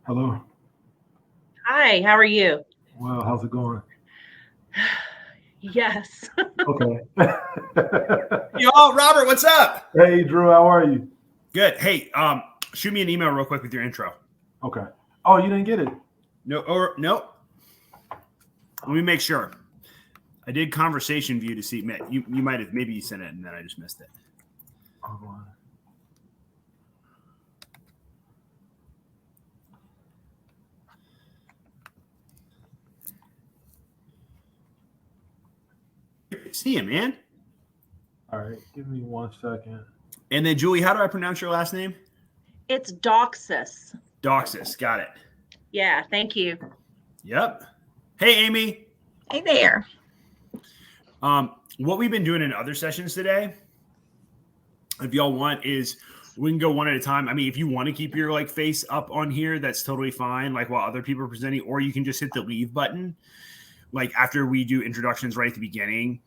Hello. Hi, how are you? Well, how's it going? Yes. Okay. Yo, Robert, what's up? Hey, Drew, how are you? Good. Hey, shoot me an email real quick with your intro. Okay. Oh, you didn't get it? No. Let me make sure. I did conversation view to see. You might have, maybe you sent it and then I just missed it. Oh, See him, man. all right. Give me 1 second. And then Julie, how do I pronounce your last name? It's Doxus. Doxus. Got it. Yeah, thank you. Yep. Hey, Amy. Hey there. What we've been doing in other sessions today, if y'all want, is we can go one at a time. I mean, if you want to keep your face up on here, that's totally fine. While other people are presenting, or you can just hit the leave button, after we do introductions right at the beginning,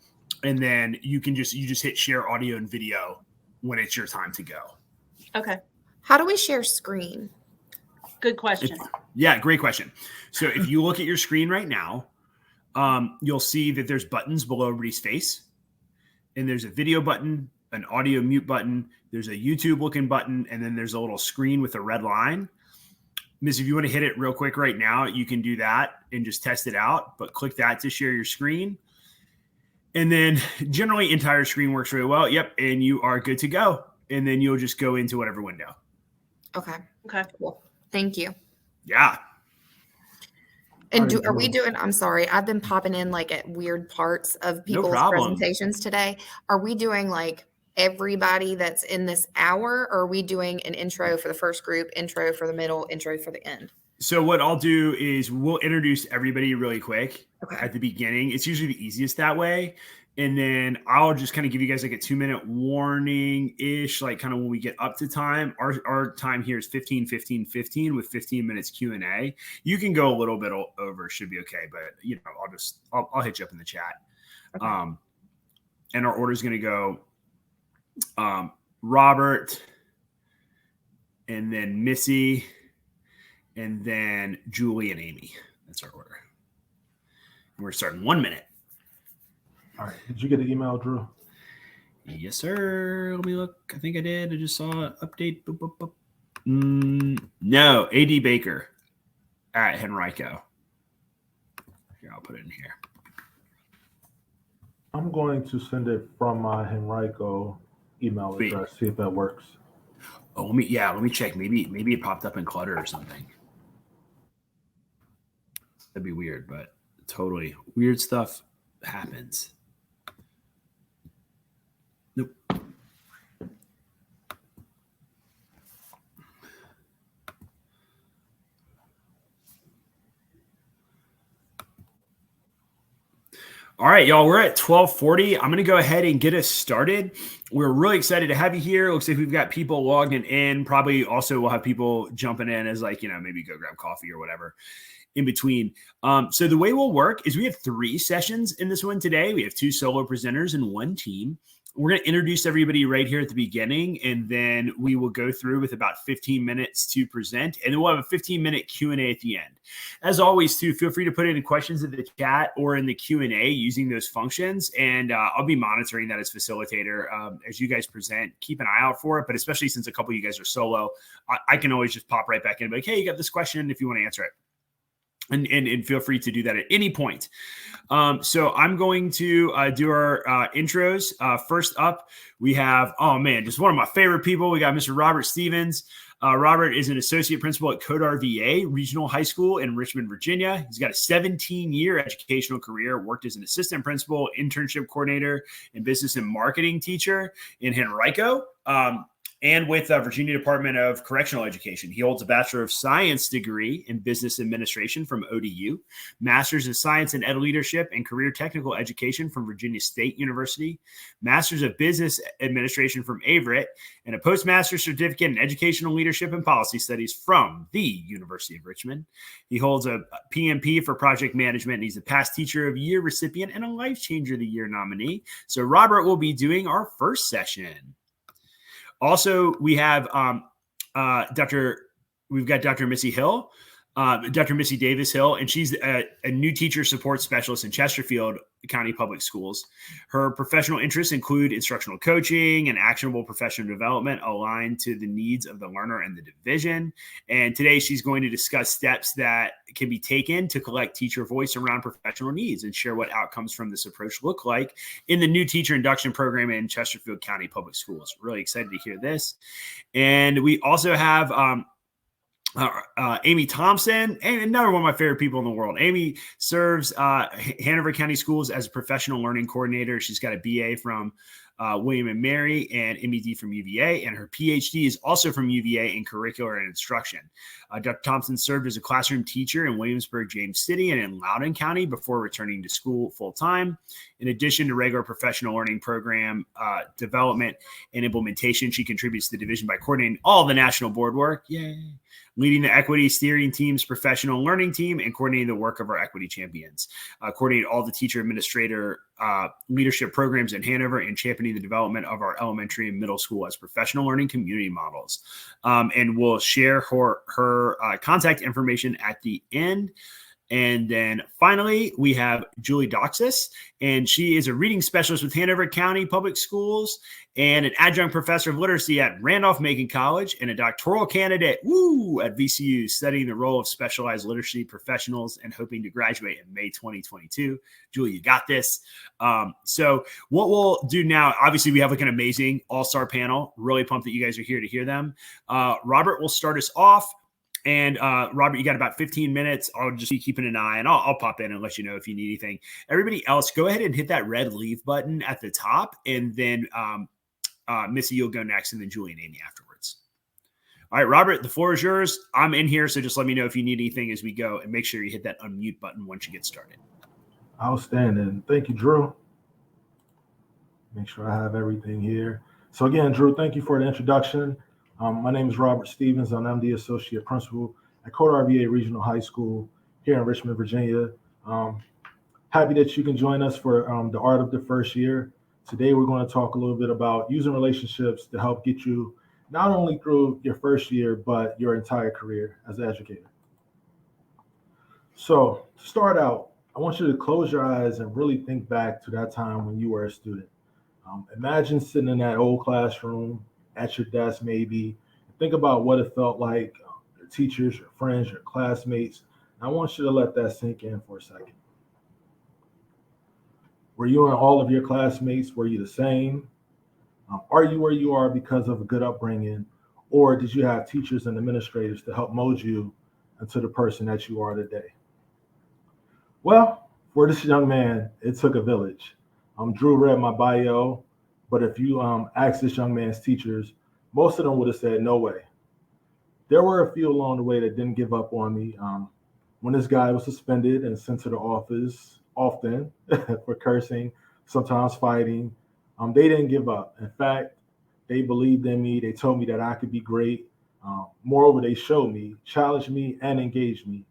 and then you just hit share audio and video when it's your time to go. Okay. How do we share screen? Good question. Yeah, great question. So if you look at your screen right now, you'll see that there's buttons below everybody's face, and there's a video button, an audio mute button, there's a YouTube looking button, and then there's a little screen with a red line. Miss, if you want to hit it real quick right now, you can do that and just test it out, but click that to share your screen. And then generally entire screen works really well. Yep. And you are good to go. And then you'll just go into whatever window. Okay. Okay. Cool. Thank you. Yeah. And are we doing, I'm sorry, I've been popping in at weird parts of people's presentations today. Are we doing everybody that's in this hour, or are we doing an intro for the first group, intro for the middle, intro for the end? So what I'll do is we'll introduce everybody really quick at the beginning. It's usually the easiest that way. And then I'll just kind of give you guys a 2-minute warning-ish, kind of when we get up to time. Our time here is 15 with 15 minutes Q&A. You can go a little bit over, should be okay. But, I'll hit you up in the chat. Okay. And our order is going to go Robert, and then Missy, and then Julie and Amy. That's our order. And we're starting 1 minute. All right. Did you get an email, Drew? Yes, sir. Let me look. I think I did. I just saw an update. Boop, boop, boop. No, AD Baker at Henrico. Here, I'll put it in here. I'm going to send it from my Henrico email address, see if that works. Oh, let me check. Maybe it popped up in Clutter or something. That'd be weird, but totally weird stuff happens. Nope. All right, y'all, we're at 12:40. I'm going to go ahead and get us started. We're really excited to have you here. It looks like we've got people logging in. Probably also we'll have people jumping in as maybe go grab coffee or whatever in between. So the way we'll work is we have 3 sessions in this one today. We have 2 solo presenters and 1 team. We're going to introduce everybody right here at the beginning, and then we will go through with about 15 minutes to present, and then we'll have a 15-minute Q&A at the end. As always, too, feel free to put in questions in the chat or in the Q&A using those functions, and I'll be monitoring that as facilitator as you guys present. Keep an eye out for it, but especially since a couple of you guys are solo, I can always just pop right back in and be like, hey, you got this question if you want to answer it. And feel free to do that at any point. So I'm going to do our intros. First up, we have, just one of my favorite people. We got Mr. Robert Stevens. Robert is an associate principal at CodeRVA Regional High School in Richmond, Virginia. He's got a 17-year educational career, worked as an assistant principal, internship coordinator, and business and marketing teacher in Henrico. And with the Virginia Department of Correctional Education. He holds a Bachelor of Science degree in Business Administration from ODU, Master's of Science in Ed Leadership and Career Technical Education from Virginia State University, Master's of Business Administration from Averett, and a Postmaster's Certificate in Educational Leadership and Policy Studies from the University of Richmond. He holds a PMP for Project Management, and he's a Past Teacher of Year recipient and a Life Changer of the Year nominee. So Robert will be doing our first session. Also, we have Dr. we've got Dr. Missy Hill, Dr. Missy Davis Hill, and she's a new teacher support specialist in Chesterfield County Public Schools. Her professional interests include instructional coaching and actionable professional development aligned to the needs of the learner and the division. And today she's going to discuss steps that can be taken to collect teacher voice around professional needs and share what outcomes from this approach look like in the new teacher induction program in Chesterfield County Public Schools. Really excited to hear this. And we also have Amy Thompson, and another one of my favorite people in the world. Amy serves Hanover County Schools as a professional learning coordinator. She's got a BA from William and Mary and MED from UVA, and her PhD is also from UVA in curricular and instruction. Dr. Thompson served as a classroom teacher in Williamsburg, James City, and in Loudoun County before returning to school full-time. In addition to regular professional learning program development and implementation, she contributes to the division by coordinating all the national board work. Yay! Leading the equity steering team's professional learning team and coordinating the work of our equity champions, coordinating all the teacher administrator leadership programs in Hanover, and championing the development of our elementary and middle school as professional learning community models. And we'll share her contact information at the end. And then finally, we have Julie Doxis, and she is a reading specialist with Hanover County Public Schools and an adjunct professor of literacy at Randolph-Macon College and a doctoral candidate at VCU, studying the role of specialized literacy professionals and hoping to graduate in May 2022. Julie, you got this. So what we'll do now, obviously we have like an amazing all-star panel. Really pumped that you guys are here to hear them. Robert will start us off. And Robert, you got about 15 minutes. I'll just be keeping an eye, and I'll pop in and let you know if you need anything. Everybody else, go ahead and hit that red leave button at the top, and then Missy, you'll go next, and then Julie and Amy afterwards. All right, Robert, the floor is yours. I'm in here, so just let me know if you need anything as we go, and make sure you hit that unmute button once you get started. Outstanding. Thank you, Drew. Make sure I have everything here. So again, Drew, thank you for the introduction. My name is Robert Stevens, and I'm the Associate Principal at CodeRVA Regional High School here in Richmond, Virginia. Happy that you can join us for the Art of the First Year. Today, we're going to talk a little bit about using relationships to help get you not only through your first year, but your entire career as an educator. So to start out, I want you to close your eyes and really think back to that time when you were a student. Imagine sitting in that old classroom, at your desk maybe. Think about what it felt like, your teachers, your friends, your classmates. I want you to let that sink in for a second. Were you and all of your classmates, were you the same? Are you where you are because of a good upbringing? Or did you have teachers and administrators to help mold you into the person that you are today? Well, for this young man, it took a village. Drew read my bio, but if you ask this young man's teachers, most of them would have said, no way. There were a few along the way that didn't give up on me. When this guy was suspended and sent to the office, often for cursing, sometimes fighting, they didn't give up. In fact, they believed in me. They told me that I could be great. Moreover, they showed me, challenged me, and engaged me.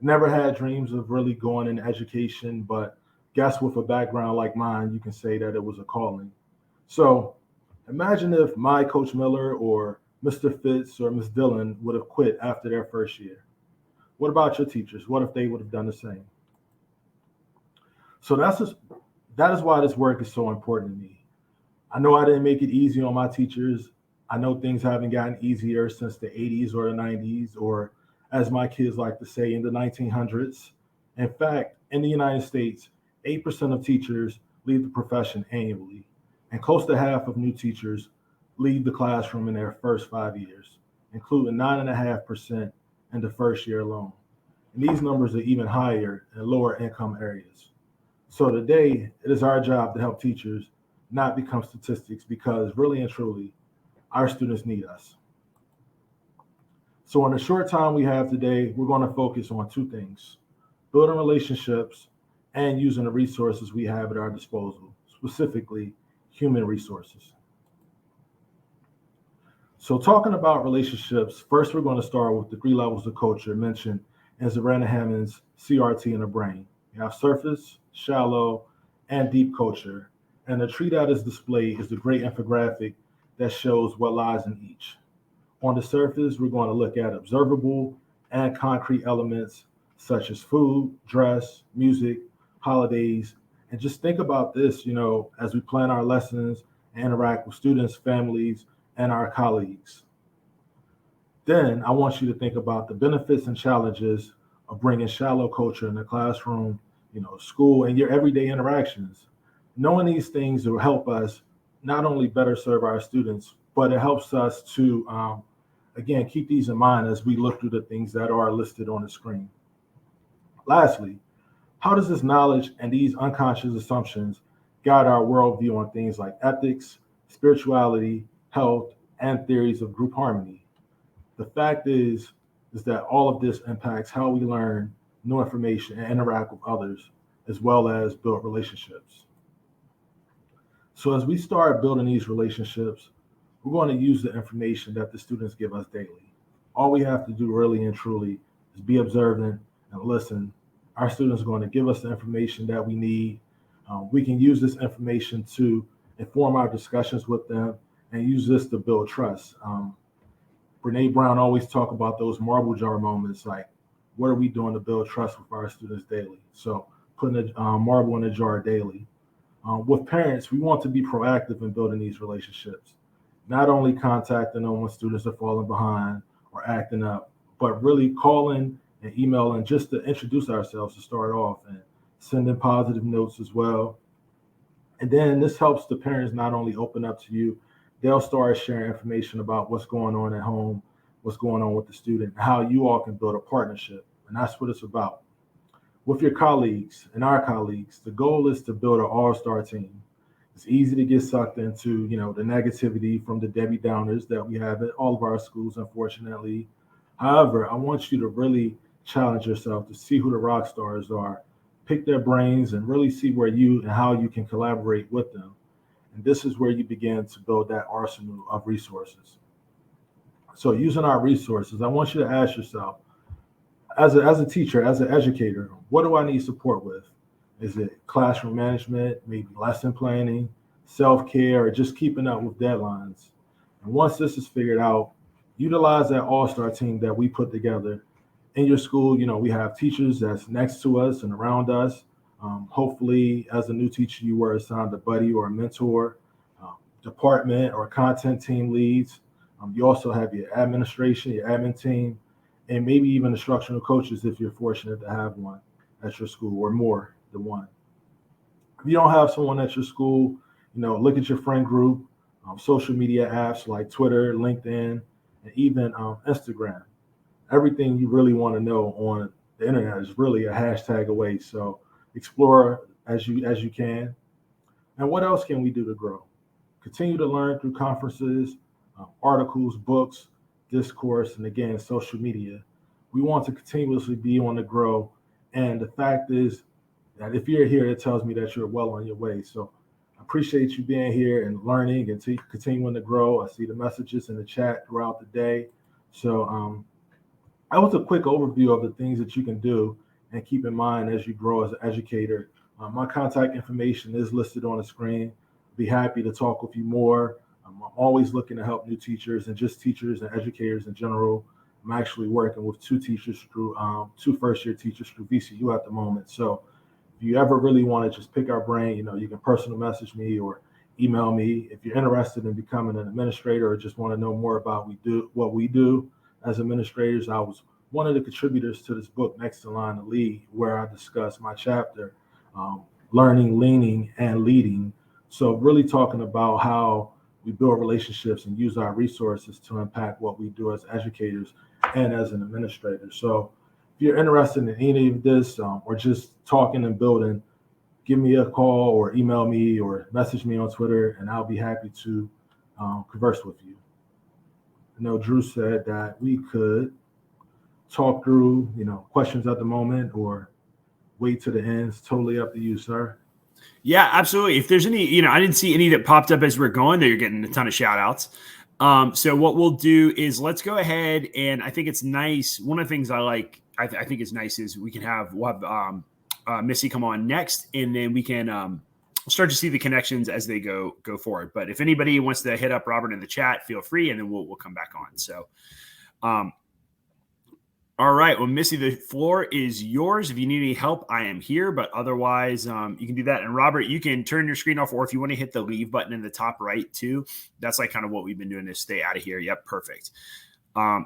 Never had dreams of really going into education, but guess with a background like mine, you can say that it was a calling. So imagine if my Coach Miller or Mr. Fitz or Ms. Dillon would have quit after their first year. What about your teachers? What if they would have done the same? So that is why this work is so important to me. I know I didn't make it easy on my teachers. I know things haven't gotten easier since the 80s or the 90s, or as my kids like to say, in the 1900s. In fact, in the United States, 8% of teachers leave the profession annually, and close to half of new teachers leave the classroom in their first 5 years, including 9.5% in the first year alone. And these numbers are even higher in lower income areas. So today, it is our job to help teachers not become statistics, because really and truly, our students need us. So in the short time we have today, we're going to focus on two things: building relationships and using the resources we have at our disposal, specifically human resources. So talking about relationships, first we're going to start with the 3 levels of culture mentioned in Zarana Hammond's CRT in the Brain. You have surface, shallow, and deep culture. And the tree that is displayed is the great infographic that shows what lies in each. On the surface, we're going to look at observable and concrete elements such as food, dress, music, holidays, and just think about this, as we plan our lessons and interact with students, families, and our colleagues. Then I want you to think about the benefits and challenges of bringing shallow culture in the classroom, school, and your everyday interactions. Knowing these things will help us not only better serve our students, but it helps us to, again, keep these in mind as we look through the things that are listed on the screen. Lastly, how does this knowledge and these unconscious assumptions guide our worldview on things like ethics, spirituality, health, and theories of group harmony? The fact is that all of this impacts how we learn new information and interact with others, as well as build relationships. So as we start building these relationships, we're going to use the information that the students give us daily. All we have to do really and truly is be observant and listen. Our students are going to give us the information that we need. We can use this information to inform our discussions with them and use this to build trust. Brene Brown always talk about those marble jar moments, like what are we doing to build trust with our students daily? So putting a marble in a jar daily. With parents, we want to be proactive in building these relationships, not only contacting them when students are falling behind or acting up, but really calling and emailing just to introduce ourselves to start off and sending positive notes as well. And then this helps the parents not only open up to you, they'll start sharing information about what's going on at home, what's going on with the student, and how you all can build a partnership. And that's what it's about. With your colleagues and our colleagues, the goal is to build an all-star team. It's easy to get sucked into, the negativity from the Debbie Downers that we have at all of our schools, unfortunately. However, I want you to really challenge yourself to see who the rock stars are, pick their brains, and really see where you and how you can collaborate with them. And this is where you begin to build that arsenal of resources. So using our resources, I want you to ask yourself, as a teacher, as an educator, what do I need support with? Is it classroom management, maybe lesson planning, self-care, or just keeping up with deadlines? And once this is figured out, utilize that all-star team that we put together. In your school, we have teachers that's next to us and around us. Hopefully, as a new teacher, you were assigned a buddy or a mentor, department or content team leads. You also have your administration, your admin team, and maybe even instructional coaches if you're fortunate to have one at your school or more than one. If you don't have someone at your school, look at your friend group, social media apps like Twitter, LinkedIn, and even Instagram. Everything you really want to know on the internet is really a hashtag away. So explore as you can. And what else can we do to grow? Continue to learn through conferences, articles, books, discourse, and again, social media. We want to continuously be on the grow. And the fact is that if you're here, it tells me that you're well on your way. So I appreciate you being here and learning and continuing to grow. I see the messages in the chat throughout the day. So that was a quick overview of the things that you can do and keep in mind as you grow as an educator. My contact information is listed on the screen. Be happy to talk with you more. I'm always looking to help new teachers and just teachers and educators in general. I'm actually working with two first-year teachers through VCU at the moment. So if you ever really want to just pick our brain, you can personal message me or email me. If you're interested in becoming an administrator or just want to know more about what we do as administrators, I was one of the contributors to this book, Next in Line to Lead, where I discuss my chapter, Learning, Leaning, and Leading. So really talking about how we build relationships and use our resources to impact what we do as educators and as an administrator. So if you're interested in any of this or just talking and building, give me a call or email me or message me on Twitter, and I'll be happy to converse with you. I know Drew said that we could talk through, questions at the moment or wait to the end. It's totally up to you, sir. Yeah, absolutely. If there's any, I didn't see any that popped up as we're going there. You're getting a ton of shout outs. So what we'll do is let's go ahead. And I think it's nice. One of the things I think is nice is we'll have Missy come on next, and then we can we'll start to see the connections as they go forward. But if anybody wants to hit up Robert in the chat, feel free, and then we'll come back on. So, all right. Well, Missy, the floor is yours. If you need any help, I am here. But otherwise, you can do that. And Robert, you can turn your screen off, or if you want to hit the leave button in the top right too. That's like kind of what we've been doing to stay out of here. Yep, perfect.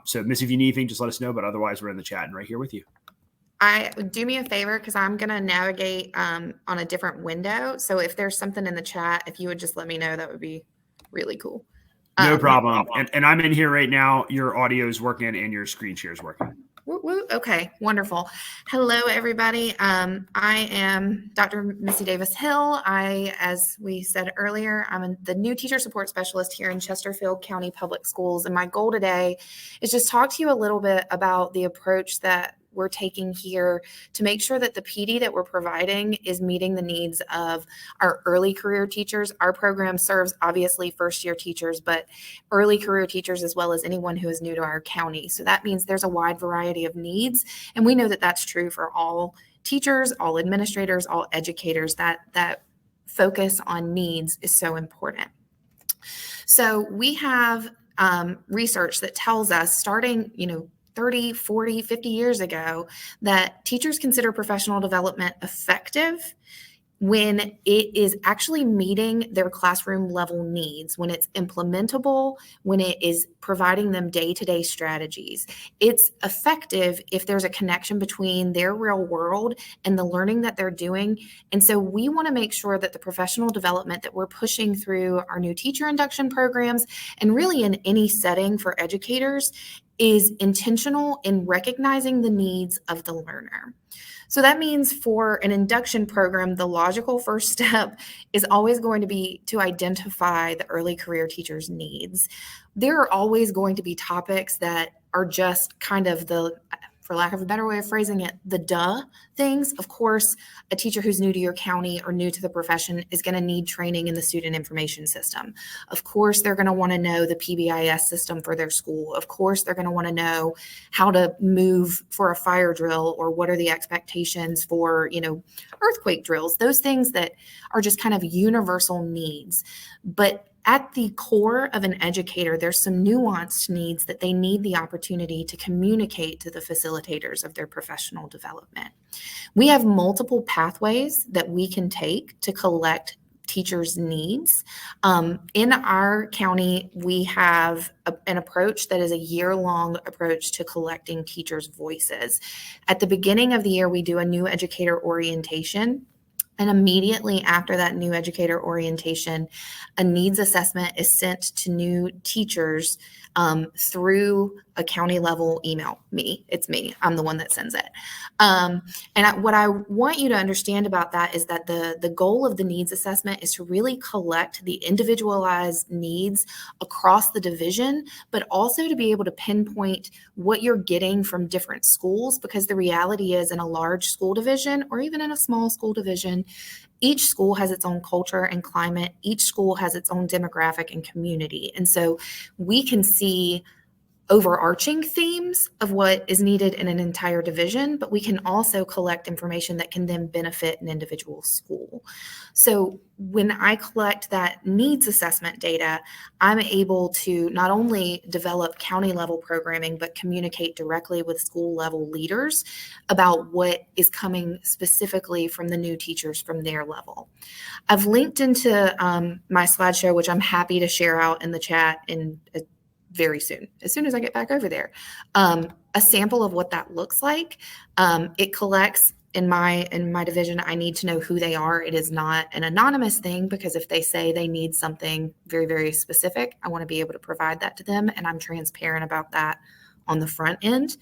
So, Missy, if you need anything, just let us know. But otherwise, we're in the chat and right here with you. Do me a favor, because I'm going to navigate on a different window. So if there's something in the chat, if you would just let me know, that would be really cool. No problem. And I'm in here right now. Your audio is working and your screen share is working. Okay, wonderful. Hello, everybody. I am Dr. Missy Davis Hill. As we said earlier, I'm the new teacher support specialist here in Chesterfield County Public Schools. And my goal today is just talk to you a little bit about the approach that we're taking here to make sure that the PD that we're providing is meeting the needs of our early career teachers. Our program serves obviously first year teachers, but early career teachers as well as anyone who is new to our county. So that means there's a wide variety of needs. And we know that that's true for all teachers, all administrators, all educators. That focus on needs is so important. So we have research that tells us starting, 30, 40, 50 years ago, that teachers consider professional development effective when it is actually meeting their classroom level needs, when it's implementable, when it is providing them day-to-day strategies. It's effective if there's a connection between their real world and the learning that they're doing. And so we want to make sure that the professional development that we're pushing through our new teacher induction programs, and really in any setting for educators, is intentional in recognizing the needs of the learner. So that means for an induction program, the logical first step is always going to be to identify the early career teacher's needs. There are always going to be topics that are just kind of for lack of a better way of phrasing it, the duh things. Of course, a teacher who's new to your county or new to the profession is going to need training in the student information system. Of course, they're going to want to know the PBIS system for their school. Of course, they're going to want to know how to move for a fire drill, or what are the expectations for, earthquake drills, those things that are just kind of universal needs. But at the core of an educator, there's some nuanced needs that they need the opportunity to communicate to the facilitators of their professional development. We have multiple pathways that we can take to collect teachers' needs. In our county, we have an approach that is a year-long approach to collecting teachers' voices. At the beginning of the year, we do a new educator orientation. And immediately after that new educator orientation, a needs assessment is sent to new teachers through a county level email. It's me. I'm the one that sends it. What I want you to understand about that is that the goal of the needs assessment is to really collect the individualized needs across the division, but also to be able to pinpoint what you're getting from different schools, because the reality is in a large school division or even in a small school division, each school has its own culture and climate. Each school has its own demographic and community. And so we can see overarching themes of what is needed in an entire division, but we can also collect information that can then benefit an individual school. So when I collect that needs assessment data, I'm able to not only develop county level programming, but communicate directly with school level leaders about what is coming specifically from the new teachers from their level. I've linked into my slideshow, which I'm happy to share out in the chat in very soon, as soon as I get back over there, a sample of what that looks like. It collects in my division. I need to know who they are. It is not an anonymous thing, because if they say they need something very, very specific, I want to be able to provide that to them. And I'm transparent about that on the front end.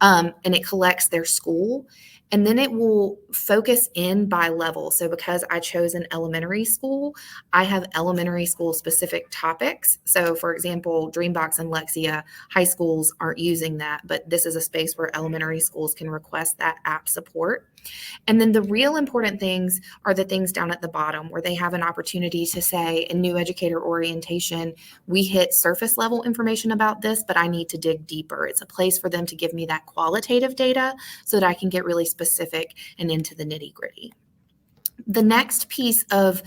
And it collects their school. And then it will focus in by level. So because I chose an elementary school, I have elementary school specific topics. So for example, Dreambox and Lexia, high schools aren't using that, but this is a space where elementary schools can request that app support. And then the real important things are the things down at the bottom, where they have an opportunity to say in new educator orientation, we hit surface level information about this, but I need to dig deeper. It's a place for them to give me that qualitative data so that I can get really specific and into the nitty gritty. The next piece of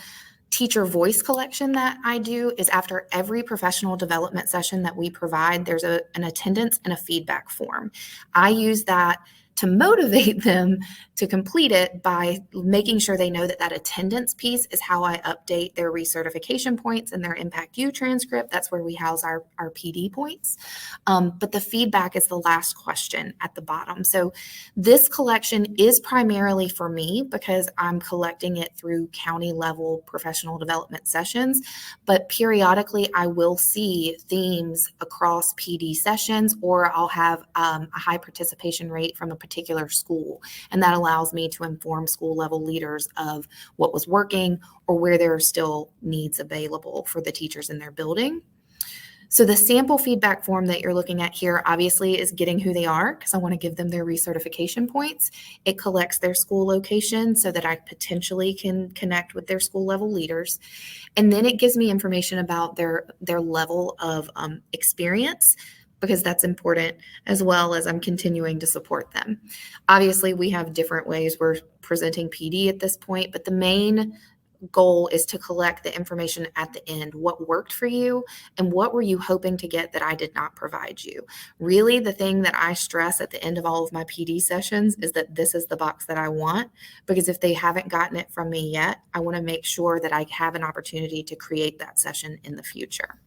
teacher voice collection that I do is after every professional development session that we provide, there's an attendance and a feedback form. I use that to motivate them to complete it by making sure they know that that attendance piece is how I update their recertification points and their Impact U transcript. That's where we house our PD points. But the feedback is the last question at the bottom. So this collection is primarily for me because I'm collecting it through county level professional development sessions, but periodically I will see themes across PD sessions, or I'll have a high participation rate from a particular school. And that allows me to inform school level leaders of what was working or where there are still needs available for the teachers in their building. So the sample feedback form that you're looking at here obviously is getting who they are, because I want to give them their recertification points. It collects their school location so that I potentially can connect with their school level leaders. And then it gives me information about their level of experience, because that's important, as well as I'm continuing to support them. Obviously, we have different ways we're presenting PD at this point, but the main goal is to collect the information at the end. What worked for you and what were you hoping to get that I did not provide you? Really, the thing that I stress at the end of all of my PD sessions is that this is the box that I want, because if they haven't gotten it from me yet, I want to make sure that I have an opportunity to create that session in the future.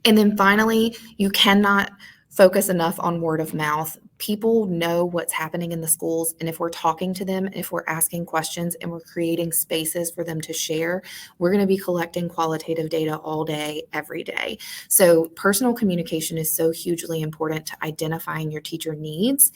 And then finally, you cannot focus enough on word of mouth. People know what's happening in the schools, and if we're talking to them, if we're asking questions and we're creating spaces for them to share, we're going to be collecting qualitative data all day, every day. So personal communication is so hugely important to identifying your teacher needs.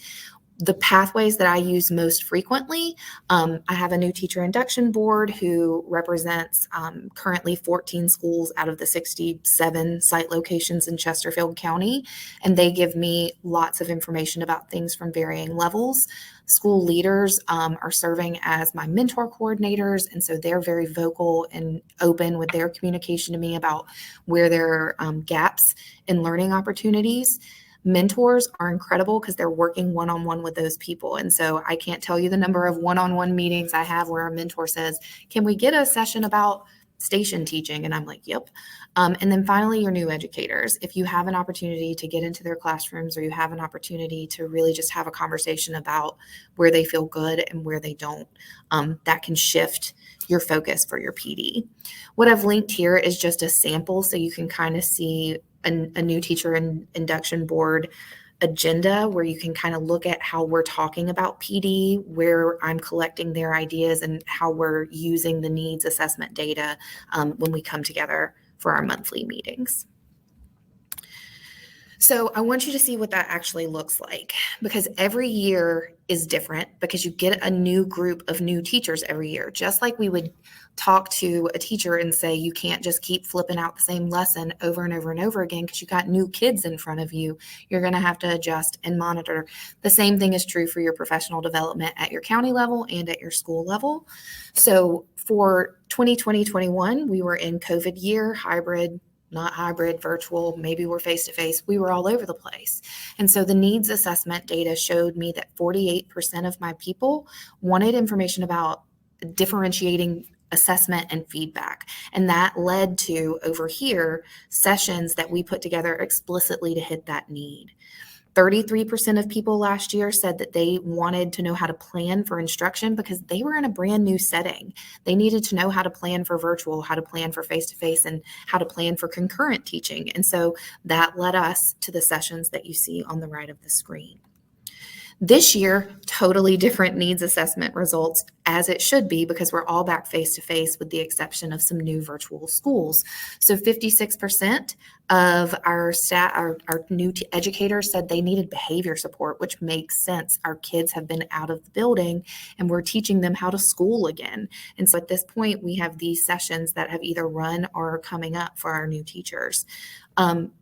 The pathways that I use most frequently, I have a new teacher induction board who represents currently 14 schools out of the 67 site locations in Chesterfield County, and they give me lots of information about things from varying levels. School leaders are serving as my mentor coordinators, and so they're very vocal and open with their communication to me about where there are gaps in learning opportunities. Mentors are incredible because they're working one-on-one with those people. And so I can't tell you the number of one-on-one meetings I have where a mentor says, can we get a session about station teaching? And I'm like, yep. And then finally, your new educators. If you have an opportunity to get into their classrooms, or you have an opportunity to really just have a conversation about where they feel good and where they don't, that can shift your focus for your PD. What I've linked here is just a sample so you can kind of see a new teacher induction board agenda, where you can kind of look at how we're talking about PD, where I'm collecting their ideas, and how we're using the needs assessment data when we come together for our monthly meetings. So I want you to see what that actually looks like, because every year is different, because you get a new group of new teachers every year. Just like we would talk to a teacher and say, you can't just keep flipping out the same lesson over and over and over again because you got new kids in front of you. You're going to have to adjust and monitor. The same thing is true for your professional development at your county level and at your school level. So for 2020-21, we were in COVID year, hybrid, not hybrid, virtual, maybe we're face-to-face. We were all over the place. And so the needs assessment data showed me that 48% of my people wanted information about differentiating assessment and feedback. And that led to, over here, sessions that we put together explicitly to hit that need. 33% of people last year said that they wanted to know how to plan for instruction because they were in a brand new setting. They needed to know how to plan for virtual, how to plan for face-to-face, and how to plan for concurrent teaching. And so that led us to the sessions that you see on the right of the screen. This year, totally different needs assessment results, as it should be, because we're all back face-to-face with the exception of some new virtual schools. So 56% of our staff, our new educators said they needed behavior support, which makes sense. Our kids have been out of the building and we're teaching them how to school again. And so at this point, we have these sessions that have either run or are coming up for our new teachers.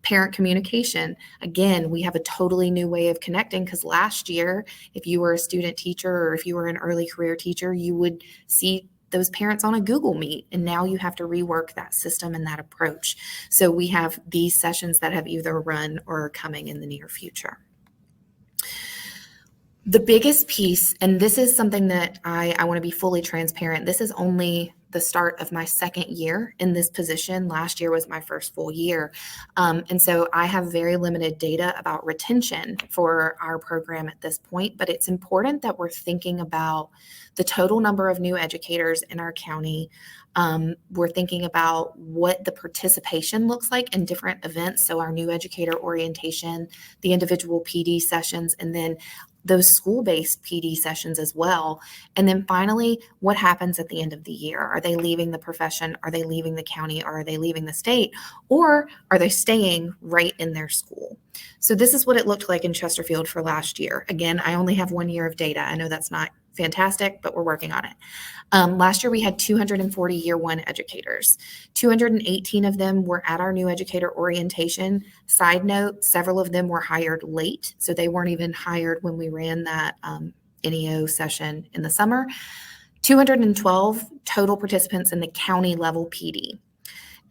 Parent communication. Again, we have a totally new way of connecting, because last year, if you were a student teacher or if you were an early career teacher, you would see those parents on a Google Meet, and now you have to rework that system and that approach. So we have these sessions that have either run or are coming in the near future. The biggest piece, and this is something that I want to be fully transparent, this is only the start of my second year in this position. Last year was my first full year. And so I have very limited data about retention for our program at this point, but it's important that we're thinking about the total number of new educators in our county. We're thinking about what the participation looks like in different events. So our new educator orientation, the individual PD sessions, and then those school-based PD sessions as well. And then finally, what happens at the end of the year? Are they leaving the profession? Are they leaving the county? Or are they leaving the state? Or are they staying right in their school? So this is what it looked like in Chesterfield for last year. Again, I only have 1 year of data. I know that's not fantastic, but we're working on it. Last year, we had 240 year one educators. 218 of them were at our new educator orientation. Side note, several of them were hired late, so they weren't even hired when we ran that NEO session in the summer. 212 total participants in the county level PD.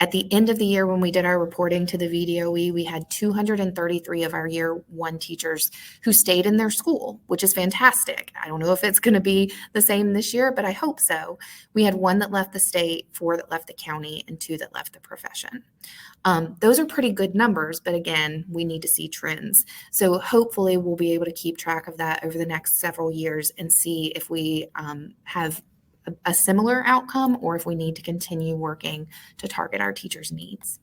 At the end of the year, when we did our reporting to the VDOE, we had 233 of our year one teachers who stayed in their school, which is fantastic. I don't know if it's going to be the same this year, but I hope so. We had 1 that left the state, 4 that left the county, and 2 that left the profession. Those are pretty good numbers, but again, we need to see trends. So hopefully we'll be able to keep track of that over the next several years and see if we have a similar outcome or if we need to continue working to target our teachers' needs.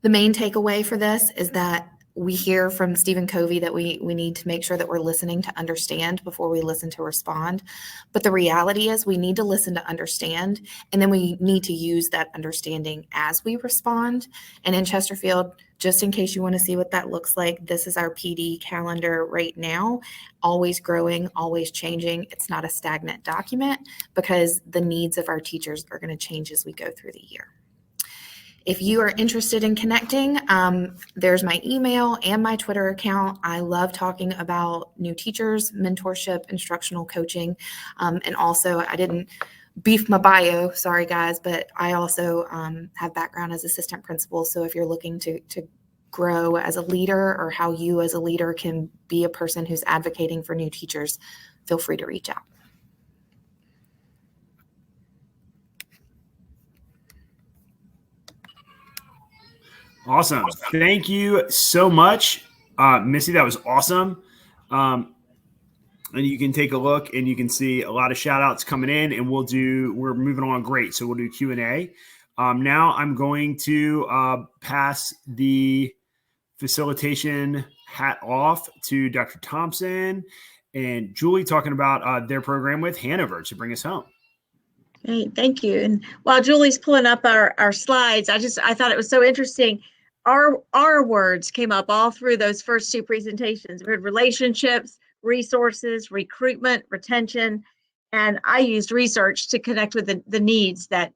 The main takeaway for this is that we hear from Stephen Covey that we need to make sure that we're listening to understand before we listen to respond. But the reality is we need to listen to understand, and then we need to use that understanding as we respond. And in Chesterfield, just in case you want to see what that looks like, this is our PD calendar right now, always growing, always changing. It's not a stagnant document because the needs of our teachers are going to change as we go through the year. If you are interested in connecting, there's my email and my Twitter account. I love talking about new teachers, mentorship, instructional coaching, and also I didn't beef my bio, sorry guys, but I also have background as assistant principal. So if you're looking to grow as a leader or how you as a leader can be a person who's advocating for new teachers, feel free to reach out. Awesome. Thank you so much, Missy. That was awesome. And you can take a look and you can see a lot of shout outs coming in, and we're moving on great. So we'll do Q&A. Now I'm going to pass the facilitation hat off to Dr. Thompson and Julie talking about their program with Hanover to bring us home. Great, thank you. And while Julie's pulling up our slides, I thought it was so interesting. Our words came up all through those first 2 presentations. We heard relationships, resources, recruitment, retention, and I used research to connect with the needs that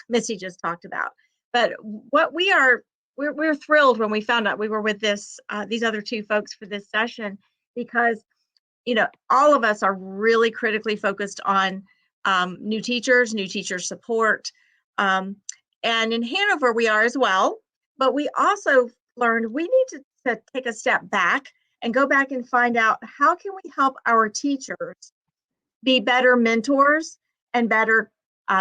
Missy just talked about. But what we're thrilled when we found out we were with these other 2 folks for this session, because all of us are really critically focused on new teacher support. And in Hanover, we are as well, but we also learned we need to take a step back and go back and find out how can we help our teachers be better mentors and better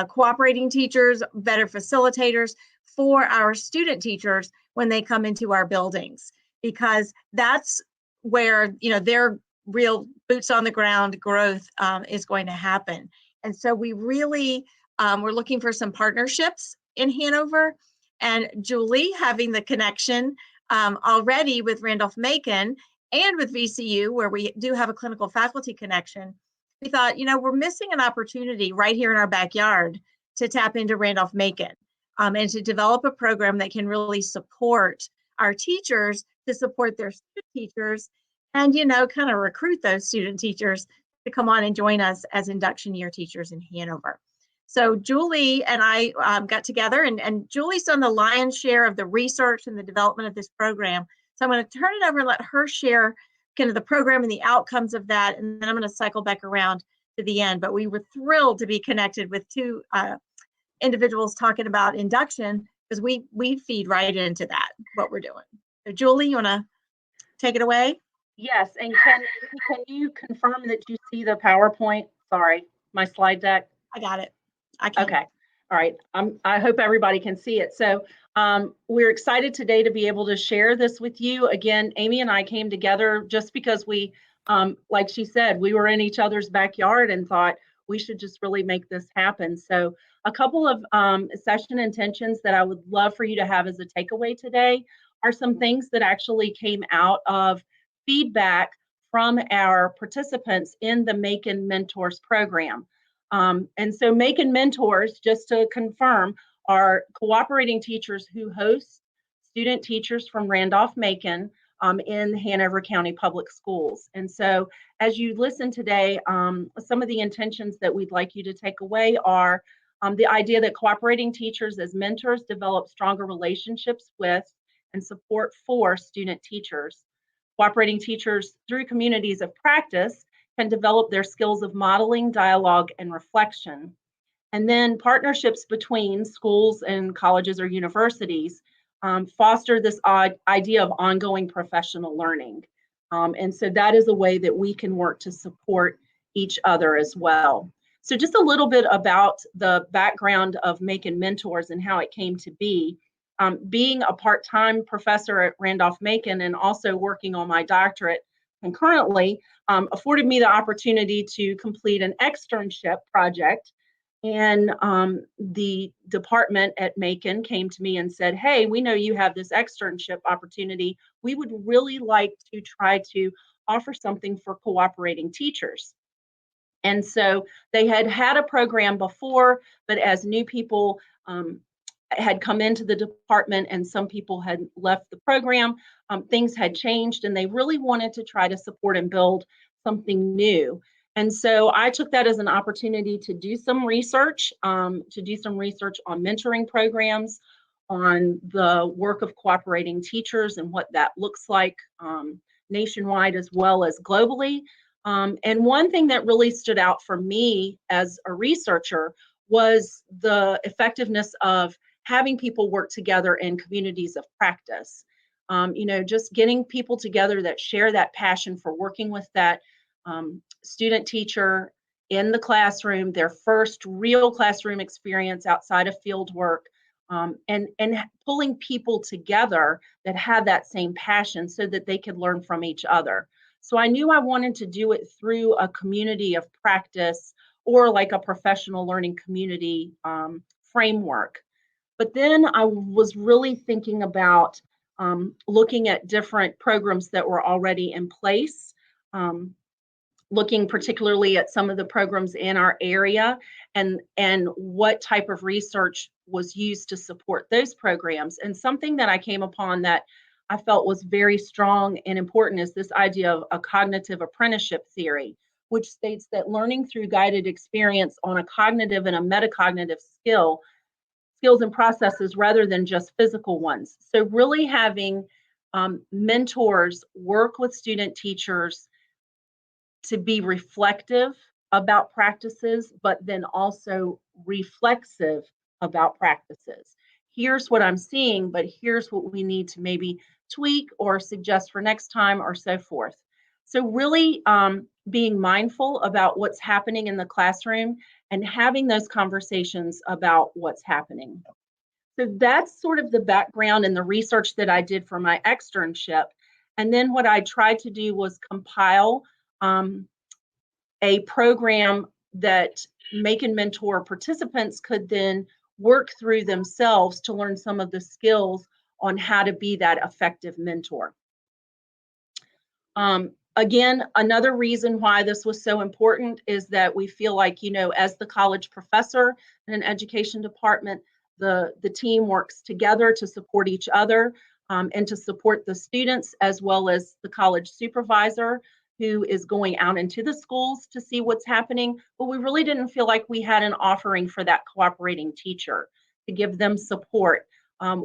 cooperating teachers, better facilitators for our student teachers when they come into our buildings, because that's where their real boots on the ground growth is going to happen. And so we really we're looking for some partnerships in Hanover, and Julie having the connection already with Randolph-Macon and with VCU, where we do have a clinical faculty connection. We thought, we're missing an opportunity right here in our backyard to tap into Randolph-Macon and to develop a program that can really support our teachers to support their student teachers and, kind of recruit those student teachers to come on and join us as induction year teachers in Hanover. So Julie and I got together, and Julie's done the lion's share of the research and the development of this program. So I'm going to turn it over and let her share kind of the program and the outcomes of that. And then I'm going to cycle back around to the end. But we were thrilled to be connected with 2 individuals talking about induction, because we feed right into that, what we're doing. So Julie, you want to take it away? Yes, and can you confirm that you see the PowerPoint? Sorry, my slide deck. I got it. I can. Okay. All right. I hope everybody can see it. So we're excited today to be able to share this with you. Again, Amy and I came together just because we, like she said, we were in each other's backyard and thought we should just really make this happen. So a couple of session intentions that I would love for you to have as a takeaway today are some things that actually came out of feedback from our participants in the Macon Mentors program. And so Macon Mentors, just to confirm, are cooperating teachers who host student teachers from Randolph-Macon in Hanover County Public Schools. And so as you listen today, some of the intentions that we'd like you to take away are the idea that cooperating teachers as mentors develop stronger relationships with and support for student teachers. Cooperating teachers through communities of practice can develop their skills of modeling, dialogue, and reflection. And then partnerships between schools and colleges or universities foster this idea of ongoing professional learning. And so that is a way that we can work to support each other as well. So just a little bit about the background of Macon Mentors and how it came to be. Being a part-time professor at Randolph-Macon and also working on my doctorate concurrently afforded me the opportunity to complete an externship project. And the department at Macon came to me and said, hey, we know you have this externship opportunity. We would really like to try to offer something for cooperating teachers. And so they had had a program before, but as new people had come into the department and some people had left the program, things had changed and they really wanted to try to support and build something new. And so I took that as an opportunity to do some research, on mentoring programs, on the work of cooperating teachers and what that looks like nationwide as well as globally. And one thing that really stood out for me as a researcher was the effectiveness of having people work together in communities of practice. Just getting people together that share that passion for working with that student teacher in the classroom, their first real classroom experience outside of field work, and pulling people together that had that same passion so that they could learn from each other. So I knew I wanted to do it through a community of practice or like a professional learning community framework. But then I was really thinking about looking at different programs that were already in place, looking particularly at some of the programs in our area and what type of research was used to support those programs. And something that I came upon that I felt was very strong and important is this idea of a cognitive apprenticeship theory, which states that learning through guided experience on a cognitive and a metacognitive skills and processes rather than just physical ones. So really having mentors work with student teachers to be reflective about practices, but then also reflexive about practices. Here's what I'm seeing, but here's what we need to maybe tweak or suggest for next time or so forth. So really being mindful about what's happening in the classroom and having those conversations about what's happening. So that's sort of the background and the research that I did for my externship. And then what I tried to do was compile a program that Macon Mentor participants could then work through themselves to learn some of the skills on how to be that effective mentor. Again, another reason why this was so important is that we feel like, as the college professor in an education department, the team works together to support each other and to support the students as well as the college supervisor who is going out into the schools to see what's happening. But we really didn't feel like we had an offering for that cooperating teacher to give them support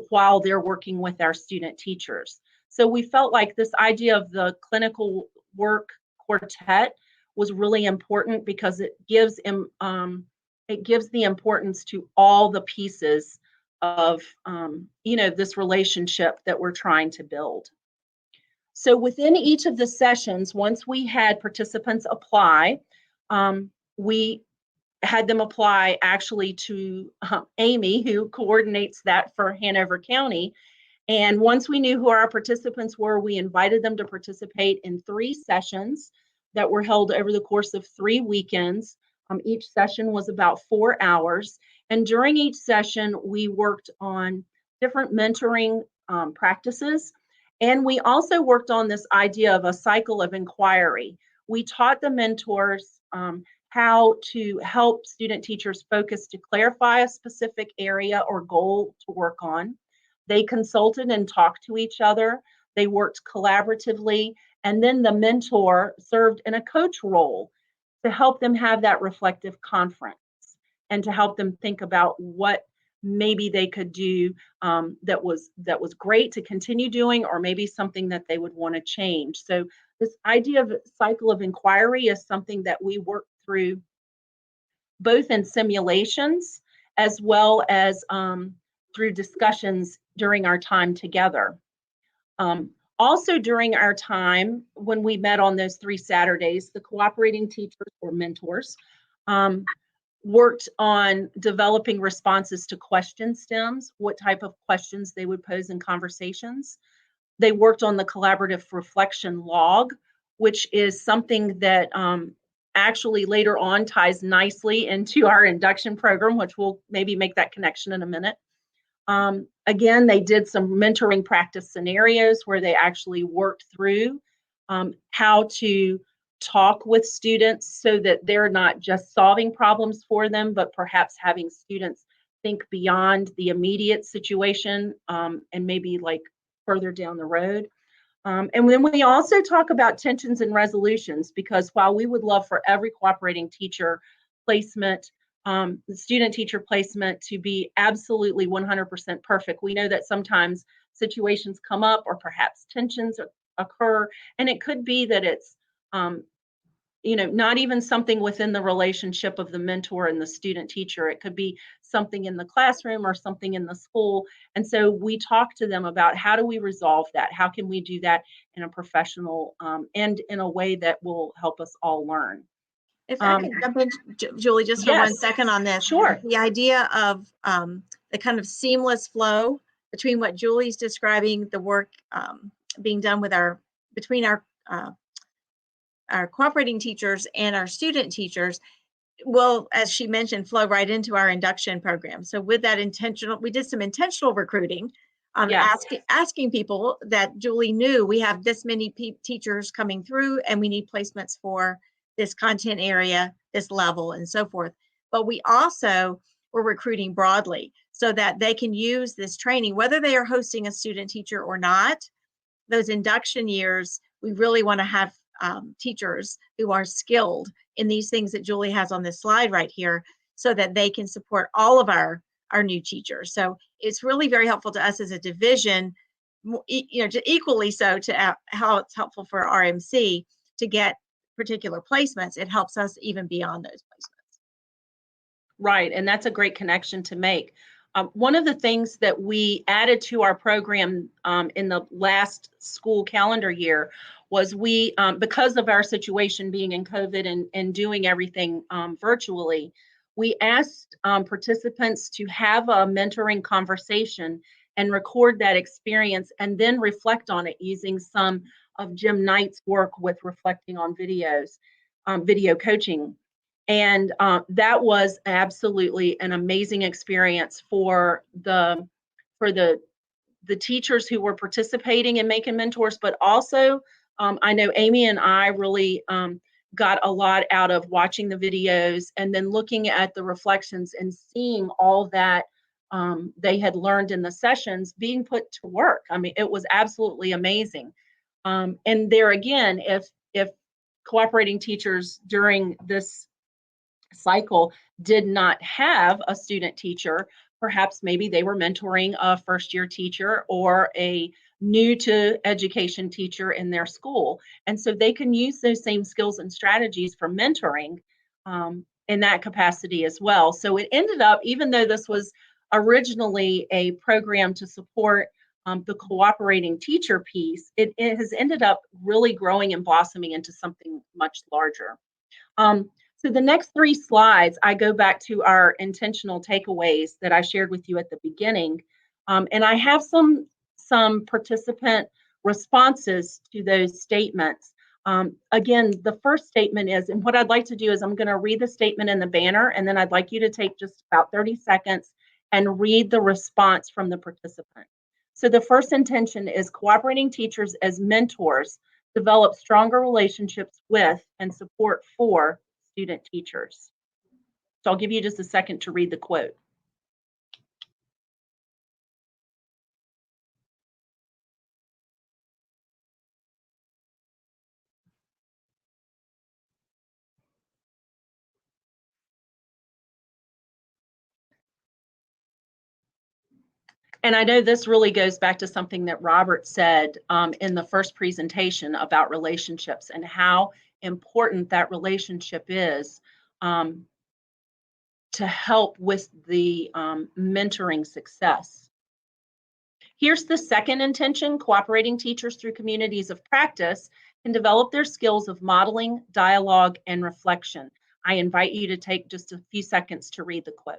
while they're working with our student teachers. So we felt like this idea of the clinical work quartet was really important because it gives the importance to all the pieces of this relationship that we're trying to build. So within each of the sessions, once we had participants apply, we had them apply actually to Amy, who coordinates that for Hanover County. And once we knew who our participants were, we invited them to participate in 3 sessions that were held over the course of 3 weekends. Each session was about 4 hours. And during each session, we worked on different mentoring practices. And we also worked on this idea of a cycle of inquiry. We taught the mentors how to help student teachers focus to clarify a specific area or goal to work on. They consulted and talked to each other. They worked collaboratively. And then the mentor served in a coach role to help them have that reflective conference and to help them think about what maybe they could do that was great to continue doing, or maybe something that they would want to change. So this idea of cycle of inquiry is something that we work through both in simulations as well as through discussions during our time together. Also during our time when we met on those 3 Saturdays, the cooperating teachers or mentors worked on developing responses to question stems, what type of questions they would pose in conversations. They worked on the collaborative reflection log, which is something that actually later on ties nicely into our induction program, which we'll maybe make that connection in a minute. Again, they did some mentoring practice scenarios where they actually worked through how to talk with students so that they're not just solving problems for them, but perhaps having students think beyond the immediate situation and maybe like further down the road. And then we also talk about tensions and resolutions, because while we would love for every cooperating teacher placement, the student teacher placement to be absolutely 100% perfect, we know that sometimes situations come up or perhaps tensions occur, and it could be that it's not even something within the relationship of the mentor and the student teacher. It could be something in the classroom or something in the school. And so we talk to them about how do we resolve that? How can we do that in a professional and in a way that will help us all learn? If I could jump in, Julie, just for 1 second on this. Sure. The idea of the kind of seamless flow between what Julie's describing, the work being done with between our cooperating teachers and our student teachers will, as she mentioned, flow right into our induction program. So with that we did some intentional recruiting, Yes. asking people that Julie knew we have this many teachers coming through and we need placements for this content area, this level, and so forth. But we also were recruiting broadly so that they can use this training, whether they are hosting a student teacher or not. Those induction years, we really want to have teachers who are skilled in these things that Julie has on this slide right here, so that they can support all of our new teachers. So it's really very helpful to us as a division, equally so to how it's helpful for RMC to get particular placements. It helps us even beyond those placements. Right, and that's a great connection to make. One of the things that we added to our program in the last school calendar year was we, because of our situation being in COVID and doing everything virtually, we asked participants to have a mentoring conversation and record that experience and then reflect on it using some of Jim Knight's work with reflecting on videos, video coaching. And that was absolutely an amazing experience for the teachers who were participating in Making Mentors, but also I know Amy and I really got a lot out of watching the videos and then looking at the reflections and seeing all that they had learned in the sessions being put to work. I mean, it was absolutely amazing. And there again, if cooperating teachers during this cycle did not have a student teacher, perhaps maybe they were mentoring a first-year teacher or a new to education teacher in their school. And so they can use those same skills and strategies for mentoring in that capacity as well. So it ended up, even though this was originally a program to support the cooperating teacher piece, it has ended up really growing and blossoming into something much larger. So the next 3 slides, I go back to our intentional takeaways that I shared with you at the beginning. And I have some participant responses to those statements. Again, the first statement is, and what I'd like to do is I'm going to read the statement in the banner, and then I'd like you to take just about 30 seconds and read the response from the participant. So the first intention is cooperating teachers as mentors develop stronger relationships with and support for student teachers. So I'll give you just a second to read the quote. And I know this really goes back to something that Robert said in the first presentation about relationships and how important that relationship is to help with the mentoring success. Here's the second intention: cooperating teachers through communities of practice can develop their skills of modeling, dialogue, and reflection. I invite you to take just a few seconds to read the quote.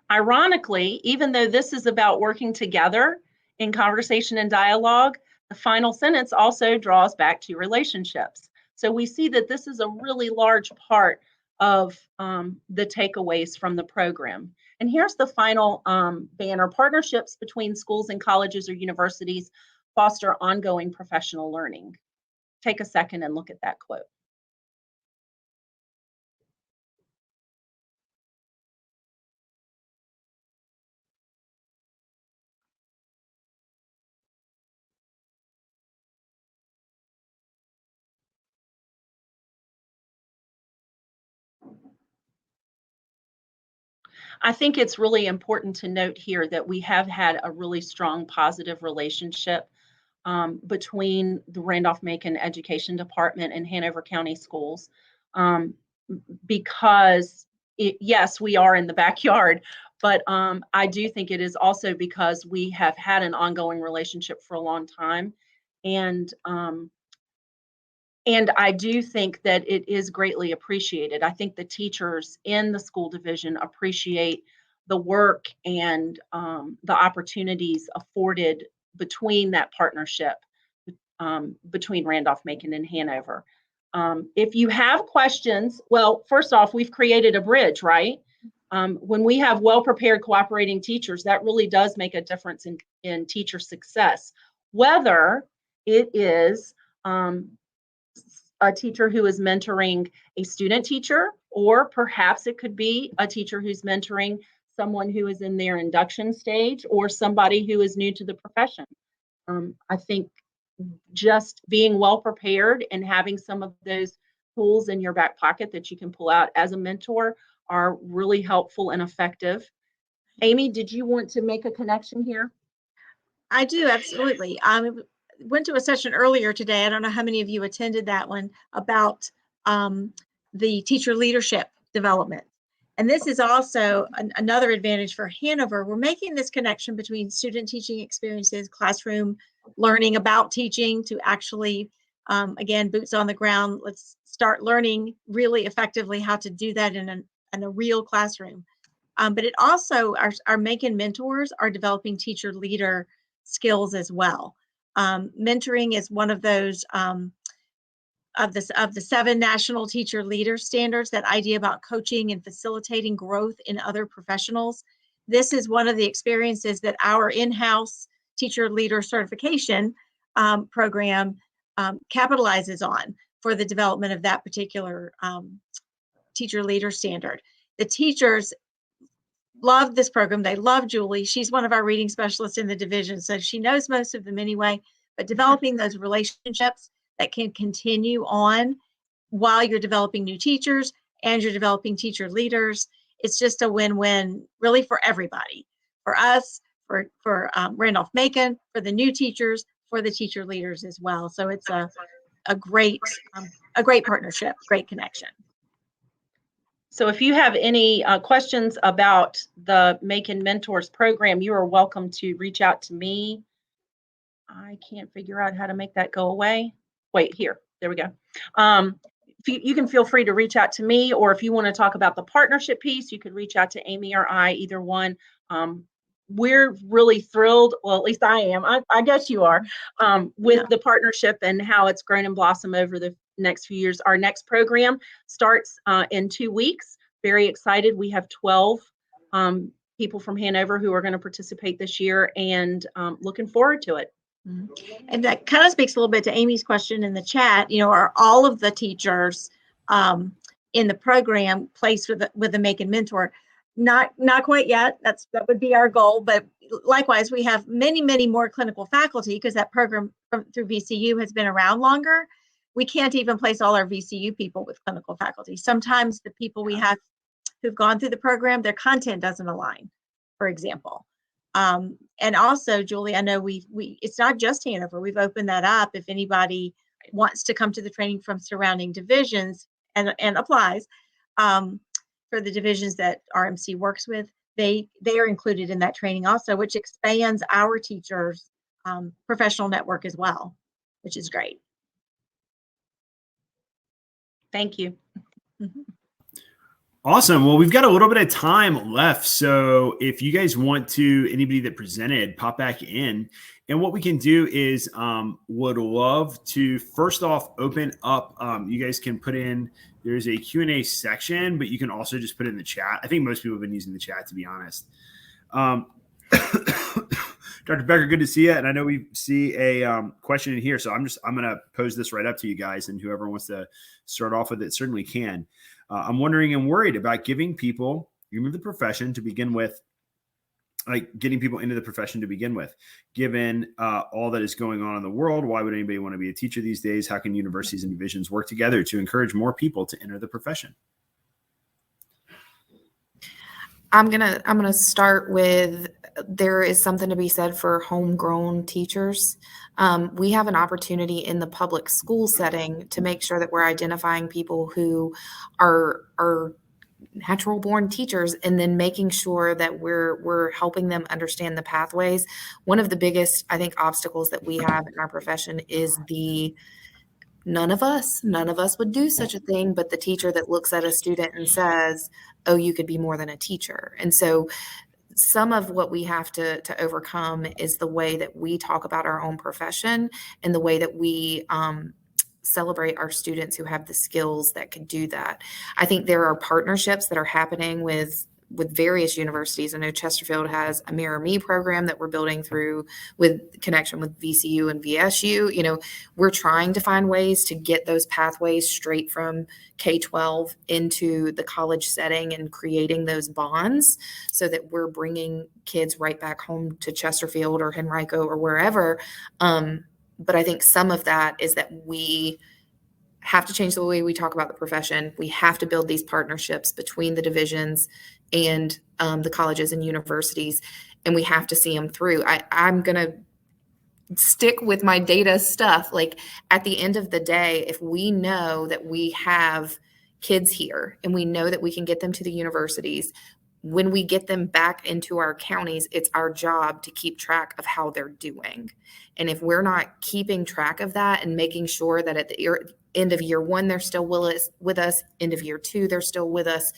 Ironically, even though this is about working together in conversation and dialogue, the final sentence also draws back to relationships. So we see that this is a really large part of the takeaways from the program. And here's the final banner: partnerships between schools and colleges or universities foster ongoing professional learning. Take a second and look at that quote. I think it's really important to note here that we have had a really strong positive relationship between the Randolph-Macon Education Department and Hanover County Schools, because yes, we are in the backyard, but I do think it is also because we have had an ongoing relationship for a long time. And I do think that it is greatly appreciated. I think the teachers in the school division appreciate the work and the opportunities afforded between that partnership between Randolph-Macon and Hanover. If you have questions, well, first off, we've created a bridge, right? When we have well-prepared cooperating teachers, that really does make a difference in teacher success, whether it is a teacher who is mentoring a student teacher, or perhaps it could be a teacher who's mentoring someone who is in their induction stage or somebody who is new to the profession. I think just being well prepared and having some of those tools in your back pocket that you can pull out as a mentor are really helpful and effective. Amy, did you want to make a connection here? I do, absolutely. Went to a session earlier today. I don't know how many of you attended that one, about the teacher leadership development. And this is also another advantage for Hanover. We're making this connection between student teaching experiences, classroom learning about teaching, to actually, again, boots on the ground. Let's start learning really effectively how to do that in a real classroom. But it also, our Macon mentors are developing teacher leader skills as well. Mentoring is one of those of the 7 national teacher leader standards, that idea about coaching and facilitating growth in other professionals. This is one of the experiences that our in-house teacher leader certification program capitalizes on for the development of that particular teacher leader standard. The teachers love this program. They love Julie. She's one of our reading specialists in the division, so she knows most of them anyway. But developing those relationships that can continue on while you're developing new teachers and you're developing teacher leaders, it's just a win-win really for everybody. For us, for Randolph-Macon, for the new teachers, for the teacher leaders as well. So it's a great partnership, great connection. So if you have any questions about the Making Mentors program, you are welcome to reach out to me. I can't figure out how to make that go away. Wait, here, there we go. You can feel free to reach out to me, or if you want to talk about the partnership piece, you could reach out to Amy or I, either one. We're really thrilled, well, at least I am, I guess you are, with the partnership and how it's grown and blossomed over the next few years. Our next program starts in 2 weeks. Very excited. We have 12 people from Hanover who are going to participate this year, and looking forward to it. And that kind of speaks a little bit to Amy's question in the chat. Are all of the teachers in the program placed with the Making Mentor? Not quite yet. That would be our goal. But likewise, we have many more clinical faculty, because that program through VCU has been around longer. We can't even place all our VCU people with clinical faculty. Sometimes the people we have who've gone through the program, their content doesn't align, for example. And also, Julie, I know it's not just Hanover. We've opened that up. If anybody wants to come to the training from surrounding divisions and applies for the divisions that RMC works with, they are included in that training also, which expands our teachers' professional network as well, which is great. Thank you. Mm-hmm. Awesome. Well, we've got a little bit of time left. So if you guys want to, anybody that presented, pop back in. And what we can do is would love to first off open up. You guys can put in, there's a Q&A section, but you can also just put it in the chat. I think most people have been using the chat, to be honest. Dr. Becker, good to see you. And I know we see a question in here. So I'm going to pose this right up to you guys, and whoever wants to start off with it certainly can. I'm wondering and worried about giving people into the profession to begin with, like getting people into the profession to begin with, given all that is going on in the world. Why would anybody want to be a teacher these days? How can universities and divisions work together to encourage more people to enter the profession? I'm gonna start with, there is something to be said for homegrown teachers. We have an opportunity in the public school setting to make sure that we're identifying people who are natural born teachers, and then making sure that we're helping them understand the pathways. One of the biggest, I think, obstacles that we have in our profession is none of us would do such a thing, but the teacher that looks at a student and says, oh, you could be more than a teacher. And so some of what we have to overcome is the way that we talk about our own profession, and the way that we celebrate our students who have the skills that could do that. I think there are partnerships that are happening with various universities. I know Chesterfield has a Mirror Me program that we're building through with connection with VCU and VSU. We're trying to find ways to get those pathways straight from K-12 into the college setting, and creating those bonds so that we're bringing kids right back home to Chesterfield or Henrico or wherever. But I think some of that is that we have to change the way we talk about the profession. We have to build these partnerships between the divisions and the colleges and universities, and we have to see them through. I'm going to stick with my data stuff. Like, at the end of the day, if we know that we have kids here and we know that we can get them to the universities, when we get them back into our counties, it's our job to keep track of how they're doing. And if we're not keeping track of that and making sure that at the end of year one, they're still with us, end of year two, they're still with us,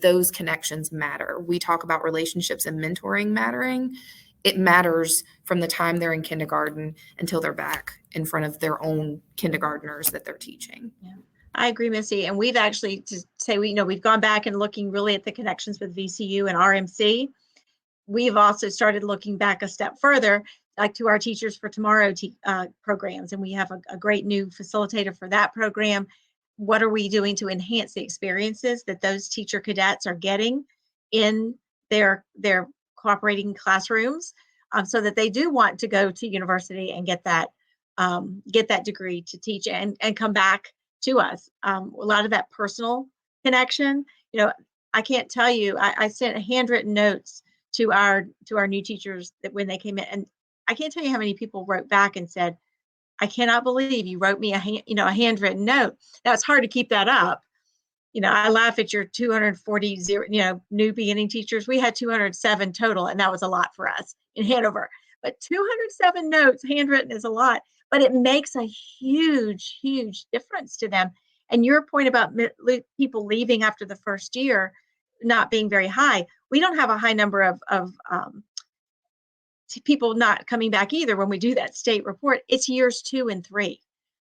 those connections matter. We talk about relationships and mentoring mattering. It matters from the time they're in kindergarten until they're back in front of their own kindergartners that they're teaching. Yeah. I agree, Missy. And we've actually, to say, we've gone back and looking really at the connections with VCU and RMC. We've also started looking back a step further, like to our Teachers for Tomorrow programs. And we have a great new facilitator for that program. What are we doing to enhance the experiences that those teacher cadets are getting in their cooperating classrooms, so that they do want to go to university and get that degree to teach and come back to us. A lot of that personal connection. I can't tell you, I sent handwritten notes to our new teachers that when they came in, and I can't tell you how many people wrote back and said, I cannot believe you wrote me a handwritten note. Now it's hard to keep that up. I laugh at your 240 new beginning teachers. We had 207 total, and that was a lot for us in Hanover. But 207 notes handwritten is a lot, but it makes a huge, huge difference to them. And your point about people leaving after the first year not being very high, we don't have a high number of people not coming back either. When we do that state report, it's years 2 and 3.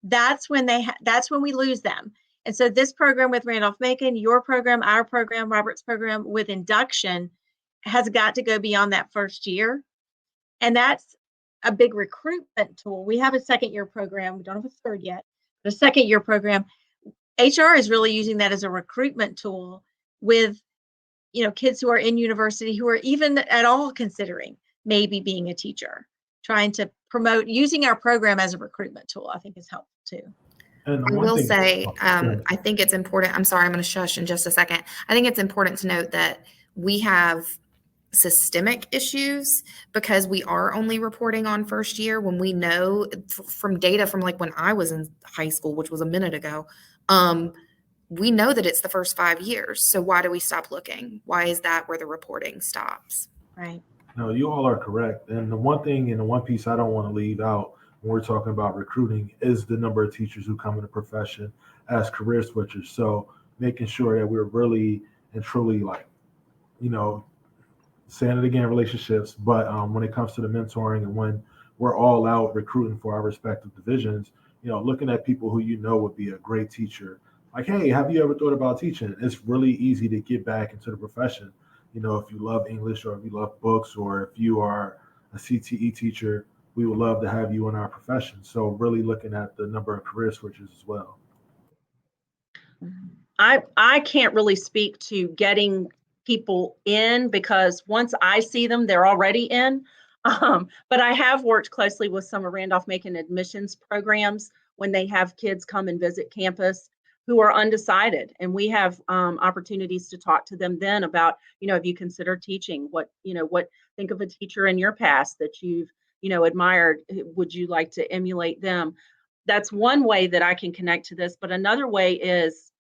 That's when that's when we lose them. And so this program with Randolph-Macon, your program, our program, Robert's program with Induction has got to go beyond that first year. And that's a big recruitment tool. We have a second year program. We don't have a third yet, but a second year program. HR is really using that as a recruitment tool with, kids who are in university who are even at all considering maybe being a teacher, trying to promote using our program as a recruitment tool, I think is helpful too. I will say, I think it's important. I'm sorry, I'm going to shush in just a second. I think it's important to note that we have systemic issues because we are only reporting on first year when we know from data from like when I was in high school, which was a minute ago, we know that it's the first 5 years. So why do we stop looking? Why is that where the reporting stops? Right. No, you all are correct. And the one thing and the one piece I don't want to leave out when we're talking about recruiting is the number of teachers who come in the profession as career switchers. So making sure that we're really and truly saying it again, relationships, but when it comes to the mentoring and when we're all out recruiting for our respective divisions, looking at people who would be a great teacher. Like, hey, have you ever thought about teaching? It's really easy to get back into the profession. If you love English or if you love books or if you are a CTE teacher, we would love to have you in our profession. So really looking at the number of career switches as well. I can't really speak to getting people in because once I see them, they're already in. But I have worked closely with some of Randolph-Macon admissions programs when they have kids come and visit campus who are undecided. And we have opportunities to talk to them then about, have you considered teaching? What think of a teacher in your past that you've, admired. Would you like to emulate them? That's one way that I can connect to this. But another way is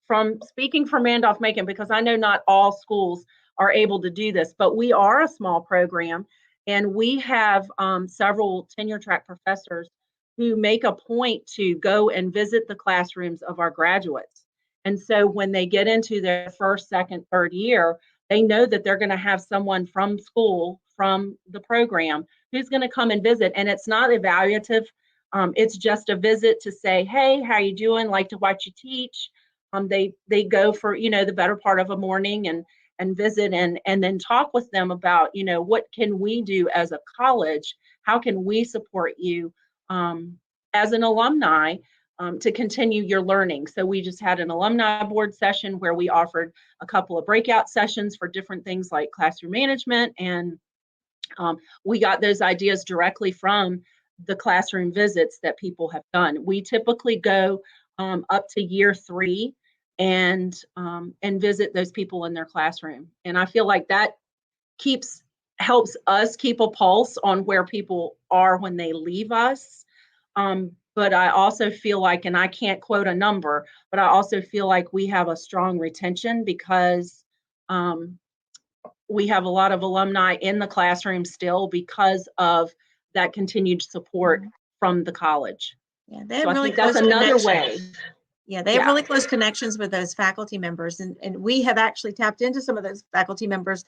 from speaking from Randolph-Macon, because I know not all schools are able to do this, but we are a small program and we have several tenure track professors who make a point to go and visit the classrooms of our graduates. And so when they get into their first, second, third year, they know that they're going to have someone from school, from the program, who's going to come and visit. And it's not evaluative. It's just a visit to say, hey, how you doing? Like to watch you teach. They go for, the better part of a morning and visit and then talk with them about, what can we do as a college? How can we support you as an alumni to continue your learning? So we just had an alumni board session where we offered a couple of breakout sessions for different things like classroom management. And we got those ideas directly from the classroom visits that people have done. We typically go up to year 3 and visit those people in their classroom. And I feel like that helps us keep a pulse on where people are when they leave us. But I also feel like, and I can't quote a number, but I also feel like we have a strong retention because we have a lot of alumni in the classroom still because of that continued support from the college. Yeah, they have so really I think that's another way. Yeah, they have really close connections with those faculty members. And we have actually tapped into some of those faculty members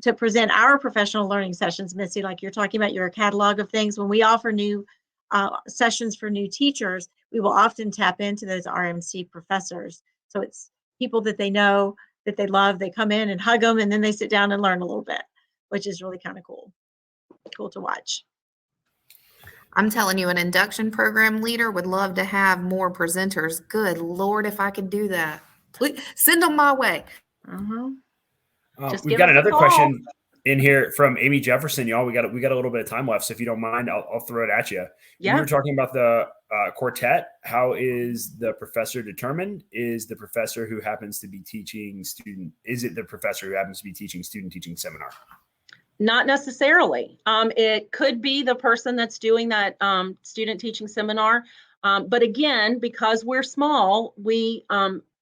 to present our professional learning sessions, Missy, like you're talking about your catalog of things. When we offer new sessions for new teachers, we will often tap into those RMC professors. So it's people that they know, that they love, they come in and hug them, and then they sit down and learn a little bit, which is really kind of cool to watch. I'm telling you, an induction program leader would love to have more presenters. Good Lord, if I could do that. Please send them my way. We've got another question in here from Amy Jefferson, y'all. We got a little bit of time left, so if you don't mind, I'll throw it at you. Yeah. We were talking about the quartet. How is the professor determined? Is the professor who happens to be teaching student? Is it the professor who happens to be teaching student teaching seminar? Not necessarily. It could be the person that's doing that student teaching seminar. But again, because we're small, we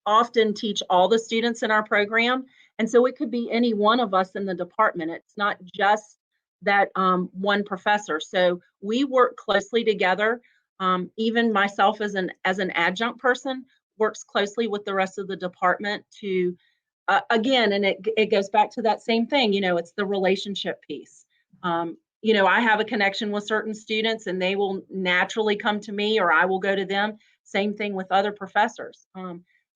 often teach all the students in our program. And so it could be any one of us in the department. It's not just that one professor. So we work closely together. Even myself as an adjunct person works closely with the rest of the department to again, and it goes back to that same thing, it's the relationship piece. I have a connection with certain students and they will naturally come to me or I will go to them. Same thing with other professors.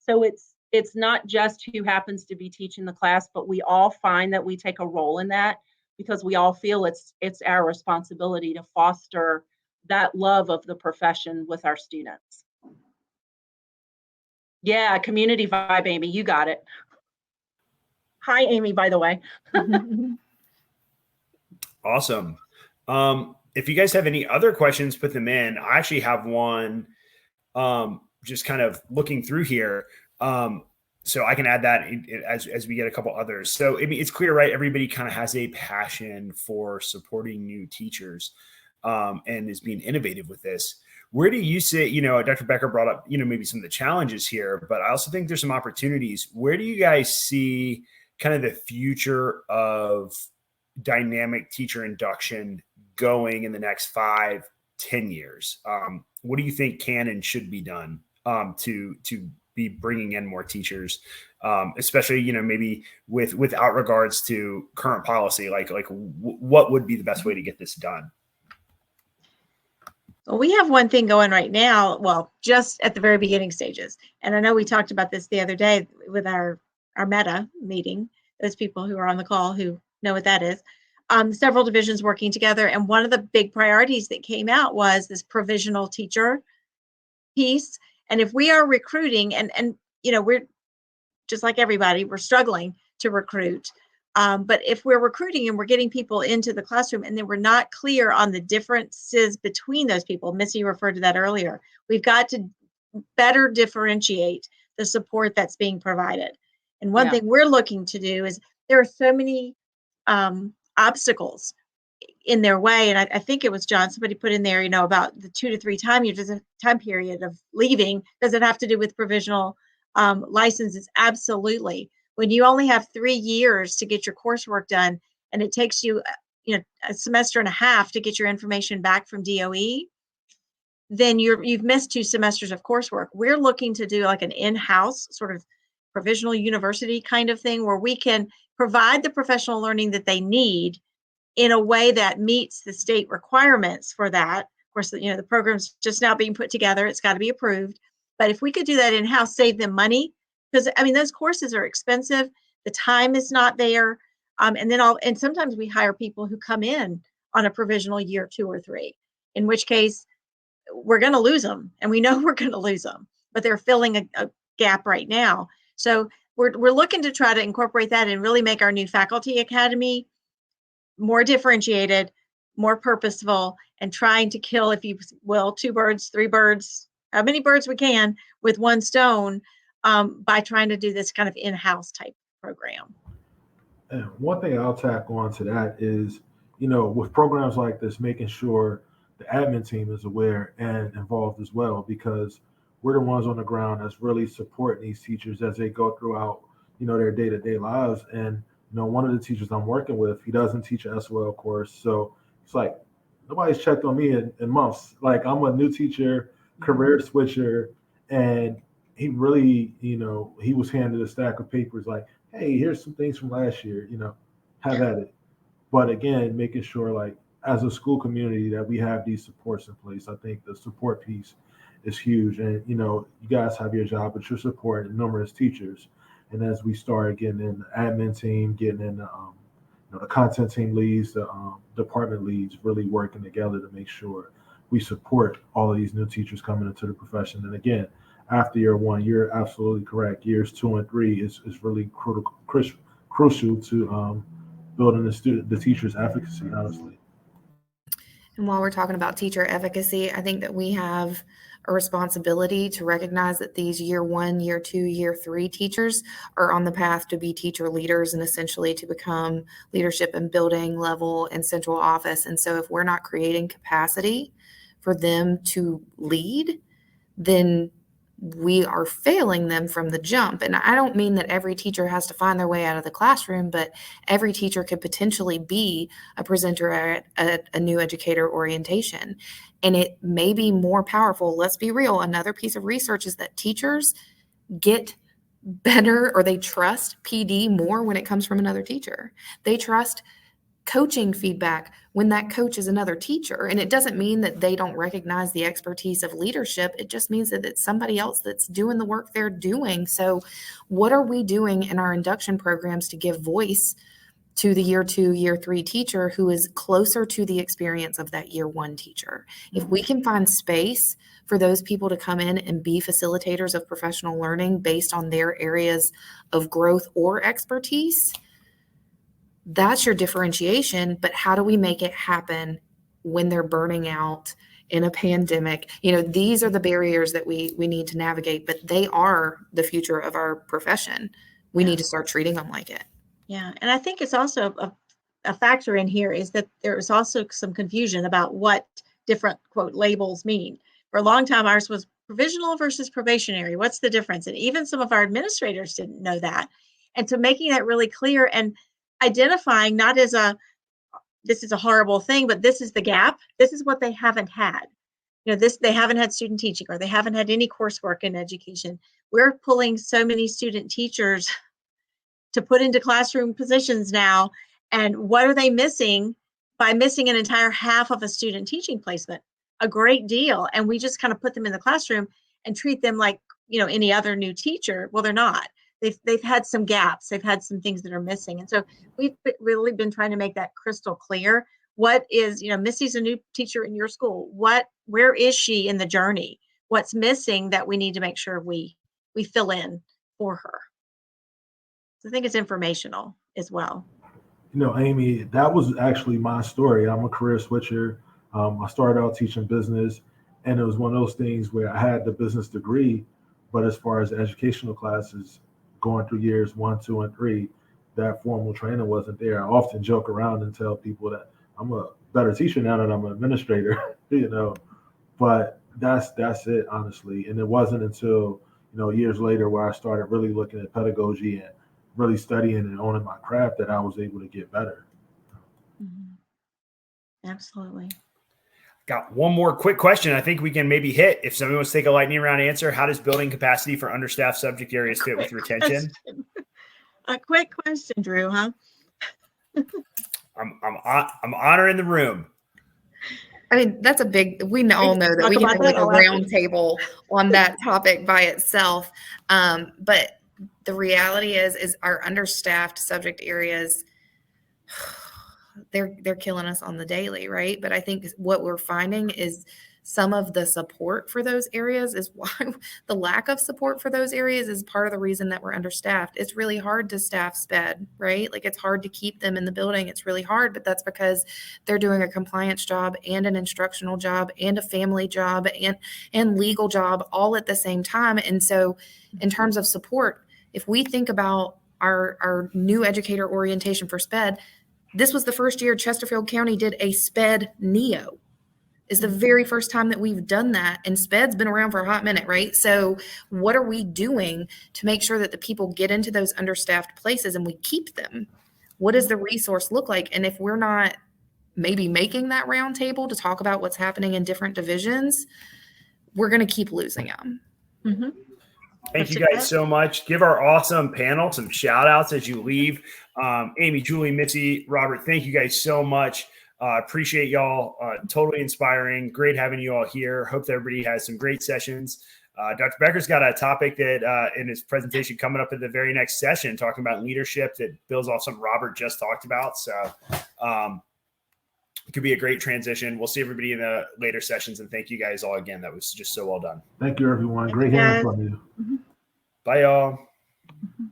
So it's not just who happens to be teaching the class, but we all find that we take a role in that because we all feel it's our responsibility to foster that love of the profession with our students. Yeah, community vibe, Amy, you got it. Hi, Amy, by the way. Awesome. If you guys have any other questions, put them in. I actually have one just kind of looking through here. So I can add that as we get a couple others. So I mean, it's clear, right? Everybody kind of has a passion for supporting new teachers and is being innovative with this. Where do you sit? Dr. Becker brought up, maybe some of the challenges here, but I also think there's some opportunities. Where do you guys see kind of the future of dynamic teacher induction going in the next 5-10 years? What do you think can and should be done to be bringing in more teachers, especially maybe without regards to current policy? Like what would be the best way to get this done? Well, we have one thing going right now, well, just at the very beginning stages. And I know we talked about this the other day with our meta meeting, those people who are on the call who know what that is. Several divisions working together. And one of the big priorities that came out was this provisional teacher piece. And if we are recruiting and we're just like everybody, we're struggling to recruit. But if we're recruiting and we're getting people into the classroom and then we're not clear on the differences between those people, Missy referred to that earlier, we've got to better differentiate the support that's being provided. And one thing we're looking to do is there are so many obstacles in their way. And I think it was John, somebody put in there, about the 2 to 3 time period of leaving. Does it have to do with provisional licenses? Absolutely. When you only have 3 years to get your coursework done, and it takes you, a semester and a half to get your information back from DOE, then you've missed 2 semesters of coursework. We're looking to do like an in-house sort of provisional university kind of thing where we can provide the professional learning that they need in a way that meets the state requirements for that. Of course, the program's just now being put together. It's got to be approved. But if we could do that in-house, save them money, because those courses are expensive. The time is not there. And sometimes we hire people who come in on a provisional year 2 or 3, in which case we're going to lose them. And we know we're going to lose them, but they're filling a gap right now. So we're looking to try to incorporate that and really make our new faculty academy more differentiated, more purposeful, and trying to kill, if you will, 2 birds, 3 birds, how many birds we can with 1 stone by trying to do this kind of in-house type program. And one thing I'll tack on to that is, with programs like this, making sure the admin team is aware and involved as well, because we're the ones on the ground that's really supporting these teachers as they go throughout, their day-to-day lives. And one of the teachers I'm working with, he doesn't teach an SOL course. So it's like, nobody's checked on me in months. Like, I'm a new teacher, career switcher, and he really, he was handed a stack of papers like, hey, here's some things from last year, have at it. But again, making sure, like, as a school community that we have these supports in place. I think the support piece is huge. And, you guys have your job, but you're supporting numerous teachers. And as we start getting in the admin team, getting in the content team leads, the department leads, really working together to make sure we support all of these new teachers coming into the profession. And again, after year 1, you're absolutely correct. Years 2 and 3 is really crucial to building the teacher's efficacy, honestly. And while we're talking about teacher efficacy, I think that we have a responsibility to recognize that these year 1, year 2, year 3 teachers are on the path to be teacher leaders and essentially to become leadership and building level and central office. And so if we're not creating capacity for them to lead, then we are failing them from the jump. And I don't mean that every teacher has to find their way out of the classroom, but every teacher could potentially be a presenter at a new educator orientation. And it may be more powerful. Let's be real. Another piece of research is that teachers get better, or they trust PD more when it comes from another teacher. They trust coaching feedback when that coach is another teacher. And it doesn't mean that they don't recognize the expertise of leadership. It just means that it's somebody else that's doing the work they're doing. So what are we doing in our induction programs to give voice to the year 2, year 3 teacher who is closer to the experience of that year 1 teacher? If we can find space for those people to come in and be facilitators of professional learning based on their areas of growth or expertise, that's your differentiation. But how do we make it happen when they're burning out in a pandemic? These are the barriers that we need to navigate, but they are the future of our profession. We need to start treating them like it. Yeah. And I think it's also a factor in here is that there is also some confusion about what different quote labels mean. For a long time, ours was provisional versus probationary. What's the difference? And even some of our administrators didn't know that. And to making that really clear and identifying not as this is a horrible thing, but this is the gap. This is what they haven't had. They haven't had student teaching, or they haven't had any coursework in education. We're pulling so many student teachers to put into classroom positions now. And what are they missing by missing an entire half of a student teaching placement? A great deal. And we just kind of put them in the classroom and treat them like, any other new teacher. Well, they're not. They've had some gaps. They've had some things that are missing. And so we've really been trying to make that crystal clear. What is, Missy's a new teacher in your school. Where is she in the journey? What's missing that we need to make sure we fill in for her? So I think it's informational as well. Amy, that was actually my story. I'm a career switcher. I started out teaching business, and it was one of those things where I had the business degree, but as far as educational classes, going through years 1, 2, and 3, that formal training wasn't there. I often joke around and tell people that I'm a better teacher now that I'm an administrator, but that's it, honestly. And it wasn't until, years later where I started really looking at pedagogy and really studying and owning my craft that I was able to get better. Mm-hmm. Absolutely. Got one more quick question I think we can maybe hit. If somebody wants to take a lightning round answer, how does building capacity for understaffed subject areas fit with retention? A quick question, Drew, huh? I'm honoring the room. I mean, that's we all know that we can have like a round table on that topic by itself. But the reality is our understaffed subject areas, they're killing us on the daily, right? But I think what we're finding is some of the support for those areas is why the lack of support for those areas is part of the reason that we're understaffed. It's really hard to staff SPED, right? Like it's hard to keep them in the building. It's really hard, but that's because they're doing a compliance job and an instructional job and a family job and legal job all at the same time. And so in terms of support, if we think about our new educator orientation for SPED, this was the first year Chesterfield County did a SPED NEO. It's the very first time that we've done that. And SPED's been around for a hot minute, right? So what are we doing to make sure that the people get into those understaffed places and we keep them? What does the resource look like? And if we're not maybe making that round table to talk about what's happening in different divisions, we're going to keep losing them. Mm-hmm. Thank you guys so much. Give our awesome panel some shout outs as you leave. Amy, Julie, Missy, Robert, thank you guys so much. Appreciate y'all. Totally inspiring. Great having you all here. Hope that everybody has some great sessions. Dr. Becker's got a topic that in his presentation coming up in the very next session, talking about leadership that builds off something Robert just talked about. So it could be a great transition. We'll see everybody in the later sessions. And thank you guys all again. That was just so well done. Thank you, everyone. Great hearing from you. Bye, y'all. Mm-hmm.